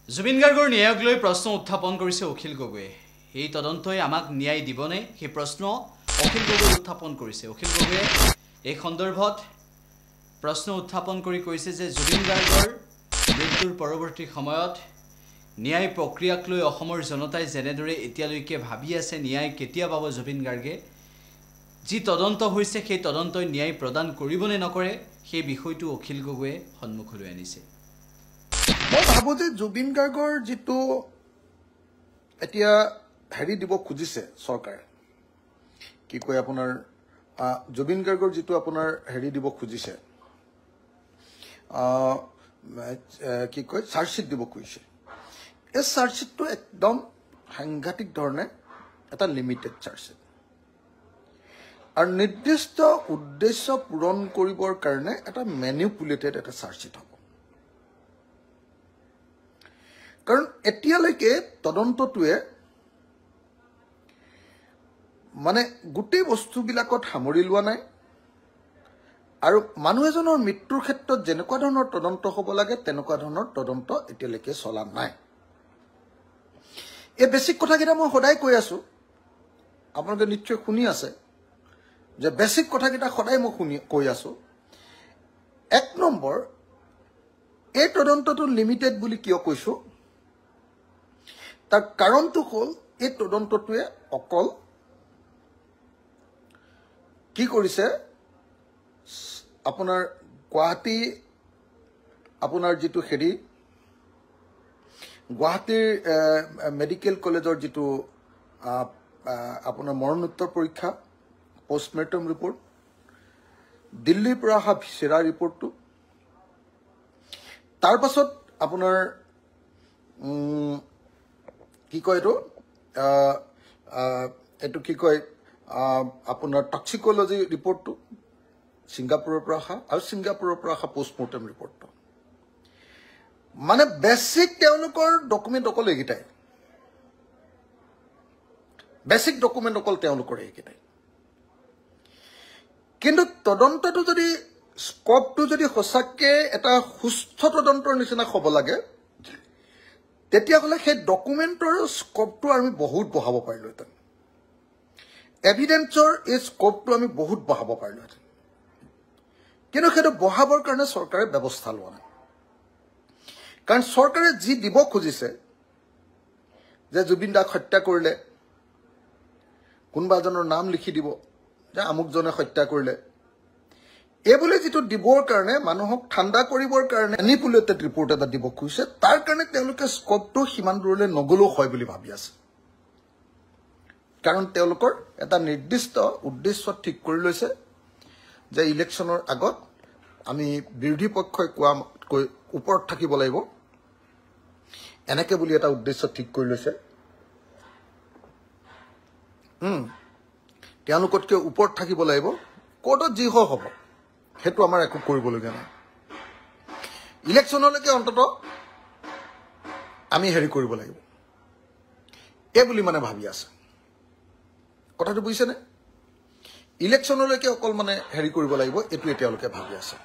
জুবিন গাৰ্গৰ ন্যায়ক লৈ প্ৰশ্ন উত্থাপন কৰিছে অখিল গগৈয়ে। এই তদন্তই আমাক ন্যায় দিবনে সেই প্ৰশ্ন অখিল গগৈয়ে উত্থাপন কৰিছে। অখিল গগৈয়ে এই সন্দৰ্ভত প্ৰশ্ন উত্থাপন কৰি কৈছে যে জুবিন গাৰ্গৰ মৃত্যুৰ পৰৱৰ্তী সময়ত ন্যায় প্ৰক্ৰিয়াক লৈ অসমৰ জনতাই যেনেদৰে এতিয়ালৈকে ভাবি আছে ন্যায় কেতিয়া পাব জুবিন গাৰ্গে, যি তদন্ত হৈছে সেই তদন্তই ন্যায় প্ৰদান কৰিবনে নকৰে সেই বিষয়টো অখিল গগৈয়ে সন্মুখলৈ আনিছে। মই ভাবো যে জুবিন গাৰ্গৰ যেটো এতিয়া হেৰি দিব খুজিছে চৰকাৰে, কি কয় আপোনাৰ জুবিন গাৰ্গৰ যেটো আপোনাৰ হেৰি দিব খুজিছে, কি কয় চাৰ্জশিট দিব খুজিছে। এই চাৰ্জশিটটো একদম সাংঘাতিক ধৰণে এটা লিমিটেড চাৰ্জশিট আৰু নিৰ্দিষ্ট উদ্দেশ্য পূৰণ কৰিবৰ কাৰণে এটা মেনিপুলেটেড এটা চাৰ্জশিট হ'ব। কাৰণ এতিয়ালৈকে তদন্তটোৱে মানে গোটেই বস্তুবিলাকত সামৰি লোৱা নাই আৰু মানুহ এজনৰ মৃত্যুৰ ক্ষেত্ৰত যেনেকুৱা ধৰণৰ তদন্ত হ'ব লাগে তেনেকুৱা ধৰণৰ তদন্ত এতিয়ালৈকে চলা নাই। এই বেছিক কথাকেইটা মই সদায় কৈ আছো, আপোনালোকে নিশ্চয় শুনি আছে যে বেছিক কথাকেইটা সদায় মই কৈ আছো। এক নম্বৰ, এই তদন্তটো লিমিটেড বুলি কিয় কৈছো তাৰ কাৰণটো হ'ল এই তদন্তটোৱে অকল কি কৰিছে আপোনাৰ গুৱাহাটী আপোনাৰ যেটো হেৰি গুৱাহাটীৰ মেডিকেল কলেজৰ যেটো আপোনাৰ মৰণোত্তৰ পৰীক্ষা পোষ্টমৰ্টম ৰিপৰ্ট, দিল্লীৰ পৰা অহা ভিছেৰা ৰিপৰ্টটো, তাৰ পাছত আপোনাৰ কি কয় এইটো কি কয় আপোনাৰ টক্সিকোলজি ৰিপৰ্টটো ছিংগাপুৰৰ পৰা অহা আৰু ছিংগাপুৰৰ পৰা অহা পোষ্টমৰ্টম ৰিপৰ্টটো, মানে বেছিক তেওঁলোকৰ ডকুমেণ্ট অকল এইকেইটাই, বেছিক ডকুমেণ্ট অকল তেওঁলোকৰ এইকেইটাই। কিন্তু তদন্তটো যদি স্কপটো যদি সঁচাকে এটা সুস্থ তদন্তৰ নিচিনা হ'ব লাগে তেতিয়াহ'লে সেই ডকুমেণ্টৰ স্কপটো আমি বহুত বঢ়াব পাৰিলোহেঁতেন, এভিডেন্সৰ এই স্কপটো আমি বহুত বঢ়াব পাৰিলোহেঁতেন। কিন্তু সেইটো বঢ়াবৰ কাৰণে চৰকাৰে ব্যৱস্থা লোৱা নাই। কাৰণ চৰকাৰে যি দিব খুজিছে যে জুবিন দাক হত্যা কৰিলে কোনোবা এজনৰ নাম লিখি দিব যে আমুকজনে হত্যা কৰিলে, এইবুলি যেটো দিবৰ কাৰণে মানুহক ঠাণ্ডা কৰিবৰ কাৰণে মেনিপুলেটেড ৰিপৰ্ট এটা দিব খুজিছে, তাৰ কাৰণে তেওঁলোকে স্কপটো সিমান দূৰলৈ নগলেও হয় বুলি ভাবি আছে। কাৰণ তেওঁলোকৰ এটা নিৰ্দিষ্ট উদ্দেশ্য ঠিক কৰি লৈছে যে ইলেকশ্যনৰ আগত আমি বিৰোধী পক্ষই কোৱাকৈ ওপৰত থাকিব লাগিব, এনেকে বুলি এটা উদ্দেশ্য ঠিক কৰি লৈছে। তেওঁলোকতকৈ ওপৰত থাকিব লাগিব, কোৰ্টত যি হয় হ'ব, সেইটো আমাৰ একো কৰিবলগীয়া নাই। ইলেকশ্যনলৈকে অন্তত আমি হেৰি কৰিব লাগিব এই বুলি মানে ভাবি আছে। কথাটো বুজিছেনে? ইলেকশ্যনলৈকে অকল মানে হেৰি কৰিব লাগিব এইটোৱে তেওঁলোকে ভাবি আছে।